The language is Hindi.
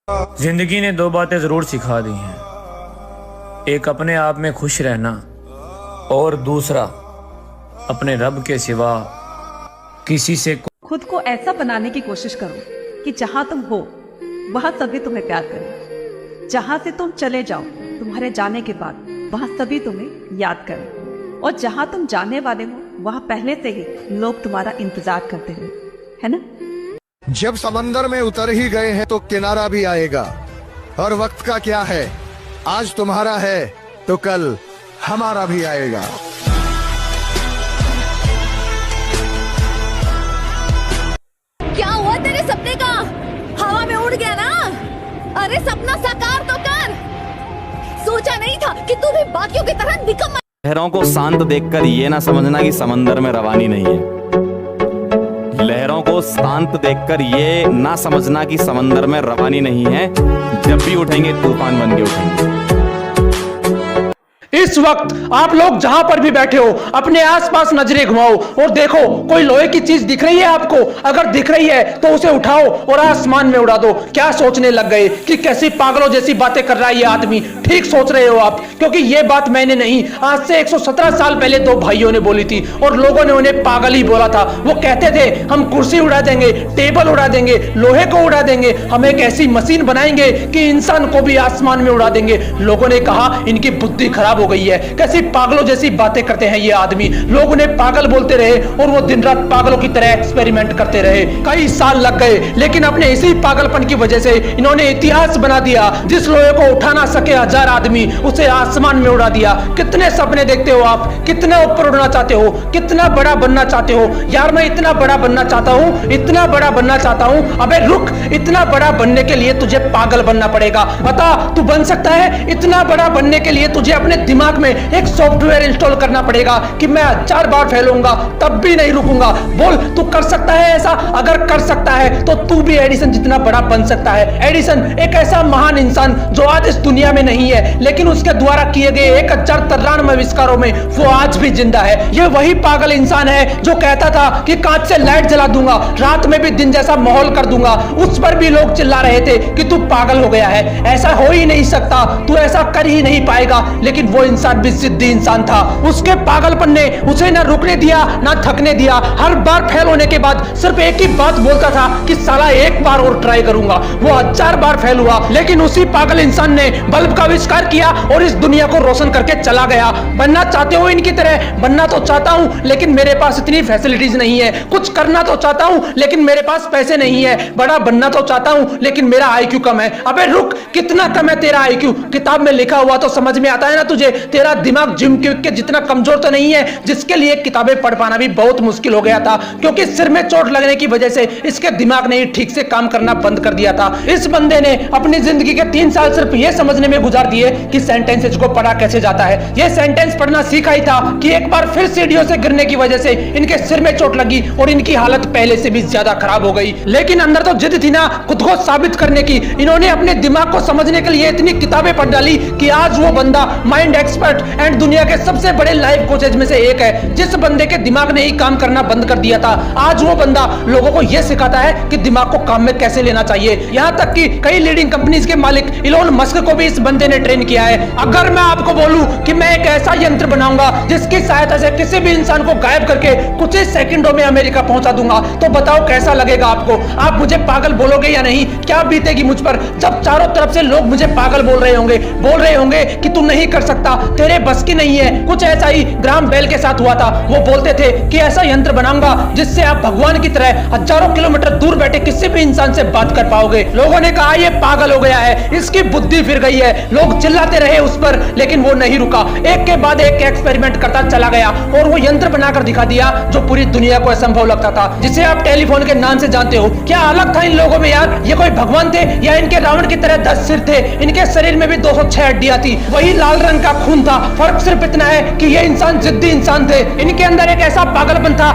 जिंदगी ने दो बातें जरूर सिखा दी हैं, एक अपने आप में खुश रहना और दूसरा अपने रब के सिवा किसी से खुद को ऐसा बनाने की कोशिश करो कि जहां तुम हो वहां सभी तुम्हें प्यार करें। जहां से तुम चले जाओ तुम्हारे जाने के बाद वहां सभी तुम्हें याद करें, और जहां तुम जाने वाले हो वहां पहले से ही लोग तुम्हारा इंतजार करते हैं, है ना। जब समंदर में उतर ही गए हैं तो किनारा भी आएगा, और वक्त का क्या है, आज तुम्हारा है तो कल हमारा भी आएगा। क्या हुआ तेरे सपने का? हवा में उड़ गया ना? अरे सपना साकार तो कर। सोचा नहीं था कि तू भी बाकियों की तरह निकम्मा। लहरों को शांत देखकर ये ना समझना कि समंदर में रवानी नहीं है। लहरों को शांत देखकर ये ना समझना कि समंदर में रवानी नहीं है। जब भी उठेंगे तूफान बन के उठेंगे। इस वक्त आप लोग जहां पर भी बैठे हो अपने आसपास नजरें घुमाओ और देखो कोई लोहे की चीज दिख रही है आपको? अगर दिख रही है तो उसे उठाओ और आसमान में उड़ा दो। क्या सोचने लग गए कि कैसी पागलों जैसी बातें कर रहा है ये आदमी? ठीक सोच रहे हो आप, क्योंकि ये बात मैंने नहीं, आज से 117 साल पहले दो भाइयों ने बोली थी और लोगों ने उन्हें पागल ही बोला था। वो कहते थे हम कुर्सी उड़ा देंगे, टेबल उड़ा देंगे, लोहे को उड़ा देंगे, हम एक ऐसी मशीन बनाएंगे कि इंसान को भी आसमान में उड़ा देंगे। लोगों ने कहा इनकी बुद्धि खराब हो गई है, कैसी पागलों जैसी बातें करते हैं ये आदमी। लोग उन्हें पागल बोलते रहे और वो दिन रात पागलों की तरह एक्सपेरिमेंट करते रहे। कई साल लग गए, लेकिन अपने इसी पागलपन की वजह से इन्होंने इतिहास बना दिया। जिस लोहे को उठा ना सके 1000 आदमी, उसे आसमान में उड़ा दिया। कितने सपने देखते हो आप, कितना ऊपर उड़ना चाहते हो, कितना बड़ा बनना चाहते हो? यार मैं इतना बड़ा बनना चाहता हूं, इतना बड़ा बनना चाहता हूं। अबे रुक, इतना बड़ा बनने के लिए तुझे पागल बनना पड़ेगा। बता तू बन सकता है? इतना बड़ा बनने के लिए तुझे अपने दिमाग में एक सॉफ्टवेयर इंस्टॉल करना पड़ेगा कि मैं 1000 बार फैलूंगा तब भी नहीं रुकूंगा। बोल तू कर सकता है ऐसा? अगर कर सकता है तो तू भी एडिसन जितना बड़ा बन सकता है। एडिसन एक ऐसा महान इंसान जो आज इस दुनिया में नहीं है, लेकिन उसके द्वारा किए गए 1093 आविष्कारों में वो आज भी जिंदा है। ये वही पागल इंसान है जो कहता था कि कांच से लाइट जला दूंगा, रात में भी दिन जैसा माहौल कर दूंगा। उस पर भी लोग चिल्ला रहे थे कि तू पागल हो गया है, ऐसा हो ही नहीं सकता, तू ऐसा कर ही नहीं पाएगा। लेकिन वो इंसान भी जिद्दी इंसान था। उसके पागलपन ने उसे ना रुकने दिया ना थकने दिया। हर बार फेल होने के बाद सिर्फ एक ही बात बोलता था कि साला एक बार और ट्राई करूंगा। वो 1000 बार फेल हुआ, लेकिन उसी पागल इंसान ने बल्ब का आविष्कार किया और इस दुनिया को रोशन करके चला गया। बनना चाहते हो इनकी तरह? बनना तो चाहता हूं, लेकिन मेरे पास इतनी फैसिलिटीज नहीं है। कुछ करना तो चाहता हूं, लेकिन मेरे पास पैसे नहीं है। बड़ा बनना तो चाहता हूं, लेकिन मेरा IQ कम है। अबे रुक, कितना कम है तेरा IQ? किताब में लिखा हुआ तो समझ में आता है ना तुझे? तेरा दिमाग जिम के जितना कमजोर तो नहीं है, जिसके लिए किताबें पढ़ पाना भी बहुत मुश्किल हो गया था, क्योंकि सिर में चोट लगने की वजह से इसके दिमाग ने ठीक से काम करना बंद कर दिया था। इस बंदे ने अपनी जिंदगी के 3 साल सिर्फ ये समझने में गुजार दिए कि सेंटेंसेस को पढ़ा कैसे जाता है। ये सेंटेंस पढ़ना सीखा ही था कि एक बार फिर सीढ़ियों से गिरने की वजह से इनके सिर में चोट लगी और इनकी हालत पहले से भी ज्यादा खराब हो गई। लेकिन अंदर तो जिद थी ना खुद को साबित करने की। इन्होंने अपने दिमाग को समझने के लिए इतनी किताबें पढ़ डाली कि आज वो बंदा माइंड एक्सपर्ट एंड दुनिया के सबसे बड़े लाइफ कोचेज में से एक है। जिस बंदे के दिमाग ने ही काम करना बंद कर दिया था, आज वो बंदा लोगों को यह सिखाता है कि दिमाग को काम में कैसे लेना चाहिए। यहां तक कि कई लीडिंग कंपनीज के मालिक इलोन मस्क को भी इस बंदे ने ट्रेन किया है। अगर मैं आपको बोलूं कि मैं एक ऐसा यंत्र बनाऊंगा जिसकी सहायता से किसी भी इंसान को गायब करके कुछ ही सेकंडों में अमेरिका पहुंचा दूंगा, तो बताओ कैसा लगेगा आपको? आप मुझे पागल बोलोगे या नहीं? क्या बीतेगी मुझ पर जब चारों तरफ से लोग मुझे पागल बोल रहे होंगे कि तू नहीं कर सकता, तेरे बस की नहीं है। कुछ ऐसा ही ग्राहम बेल के साथ हुआ था। वो बोलते थे कि ऐसा यंत्र बनाऊंगा जिससे आप भगवान की तरह हजारों किलोमीटर दूर बैठे किसी भी इंसान से बात कर पाओगे। लोगों ने कहा ये पागल हो गया है, इसकी बुद्धि फिर गई है। लोग चिल्लाते रहे उस पर, लेकिन वो नहीं रुका। एक के बाद एक एक्सपेरिमेंट करता चला गया और वो यंत्र बनाकर दिखा दिया जो पूरी दुनिया को असंभव लगता था, जिसे आप टेलीफोन के नाम से जानते हो। क्या अलग था इन लोगों में यार? ये कोई भगवान थे या इनके रावण की तरह 10 सिर थे? इनके शरीर में भी 206 हड्डियां थी, वही लाल रंग का खून था। फर्क सिर्फ इतना है कि ये इंसान जिद्दी इंसान थे। इनके अंदर एक ऐसा पागलपन था